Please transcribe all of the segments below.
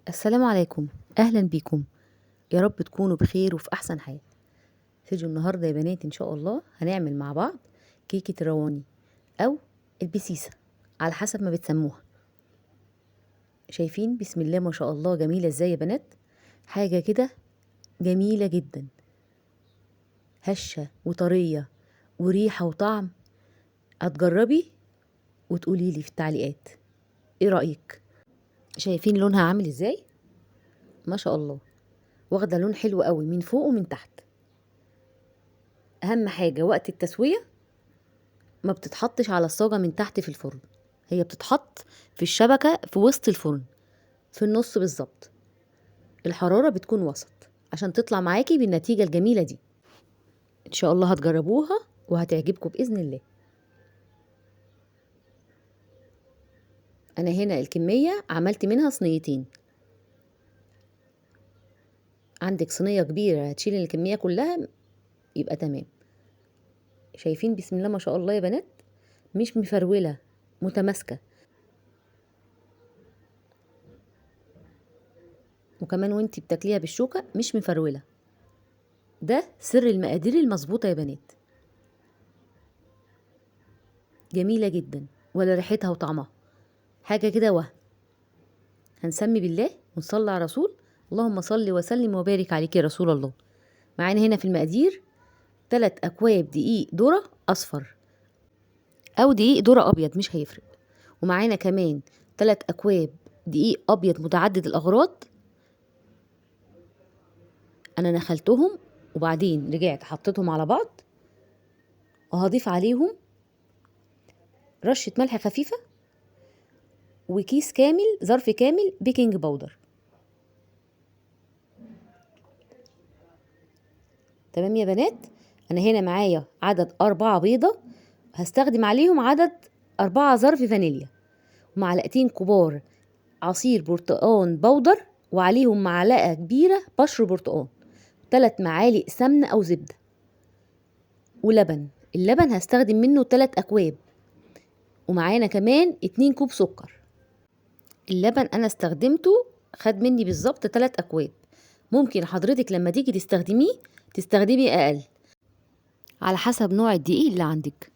السلام عليكم. أهلا بيكم. يا رب تكونوا بخير وفي أحسن حال. فيديو النهاردة يا بنات إن شاء الله هنعمل مع بعض كيكة الرواني أو البسيسة على حسب ما بتسموها. شايفين بسم الله ما شاء الله جميلة ازاي يا بنات؟ حاجة كده جميلة جدا، هشة وطرية وريحة وطعم. هتجربي وتقولي لي في التعليقات ايه رأيك. شايفين لونها عامل ازاي؟ ما شاء الله، واخدة لون حلو قوي من فوق ومن تحت. اهم حاجة وقت التسوية ما بتتحطش على الصاجة من تحت في الفرن، هي بتتحط في الشبكة في وسط الفرن في النص بالظبط. الحرارة بتكون وسط عشان تطلع معاكي بالنتيجة الجميلة دي. ان شاء الله هتجربوها وهتعجبكم بإذن الله. انا هنا الكمية عملت منها صينيتين، عندك صينية كبيرة هتشيل الكمية كلها يبقى تمام. شايفين بسم الله ما شاء الله يا بنات؟ مش مفرولة، متماسكة. وكمان وانتي بتاكليها بالشوكة مش مفرولة. ده سر المقادير المظبوطة يا بنات. جميلة جدا ولا ريحتها وطعمها حاجة كده هنسمي بالله ونصلي على رسول. اللهم صل وسلم وبارك عليك يا رسول الله. معانا هنا في المقادير 3 أكواب دقيق ذرة أصفر أو دقيق ذرة أبيض مش هيفرق. ومعانا كمان 3 أكواب دقيق أبيض متعدد الأغراض. أنا نخلتهم وبعدين رجعت حطيتهم على بعض، وهضيف عليهم رشة ملح خفيفة وكيس كامل ظرف كامل بيكنج باودر. تمام يا بنات؟ أنا هنا معايا عدد 4 بيضة، هستخدم عليهم عدد 4 ظرف فانيليا، ومعلقتين كبار عصير برتقان بودر، وعليهم معلقة كبيرة بشر برتقان، 3 معالق سمنة أو زبدة، ولبن. اللبن هستخدم منه 3 أكواب، ومعانا كمان 2 كوب سكر. اللبن أنا استخدمته خد مني بالظبط 3 أكواب. ممكن حضرتك لما تيجي تستخدمي أقل على حسب نوع الدقيق اللي عندك.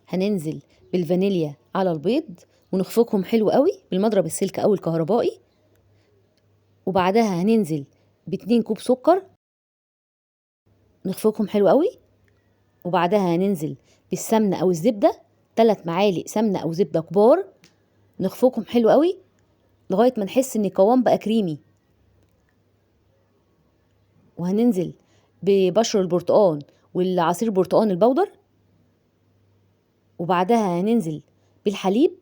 هننزل بالفانيليا على البيض ونخفقهم حلو قوي بالمضرب السلك او الكهربائي، وبعدها هننزل ب2 كوب سكر نخفقهم حلو قوي، وبعدها هننزل بالسمنه او الزبده 3 معالق سمنه او زبده كبار نخفقهم حلو قوي لغايه ما نحس ان القوام بقى كريمي. وهننزل ببشر البرتقان والعصير البرتقان البودر، وبعدها هننزل بالحليب.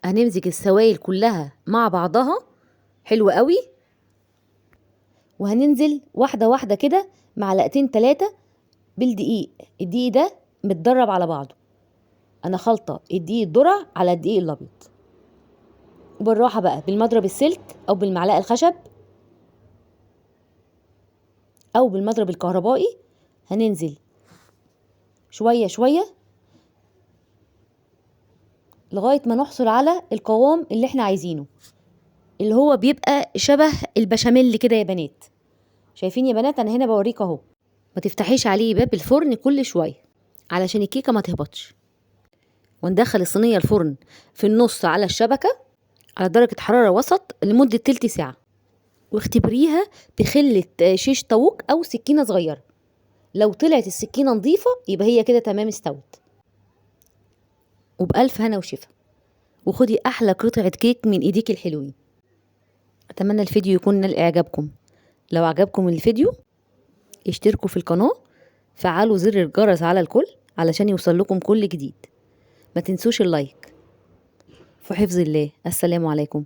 هنمزج السوائل كلها مع بعضها حلو قوي، وهننزل واحدة واحدة كده معلقتين 3 بالدقيق. الدقيق ده متدرب على بعضه، انا خلطة الدقيق الذرة على الدقيق الابيض. وبالراحة بقى بالمضرب السلك او بالمعلقة الخشب او بالمضرب الكهربائي هننزل شوية شوية لغاية ما نحصل على القوام اللي احنا عايزينه، اللي هو بيبقى شبه البشاميل كده يا بنات. شايفين يا بنات؟ انا هنا بوريك اهو. ما تفتحيش عليه باب الفرن كل شوية علشان الكيكة ما تهبطش. وندخل الصينية الفرن في النص على الشبكة على درجة حرارة وسط لمدة تلت ساعة، واختبريها بخلة شيش طاووق أو سكينة صغيرة. لو طلعت السكينة نظيفة يبقى هي كده تمام استوت. وبألف هنا وشفا، وخدي أحلى قطعة كيك من إيديك الحلوين. أتمنى الفيديو يكون نال إعجابكم. لو عجبكم الفيديو اشتركوا في القناة، فعلوا زر الجرس على الكل علشان يوصل لكم كل جديد. ما تنسوش اللايك. في حفظ الله. السلام عليكم.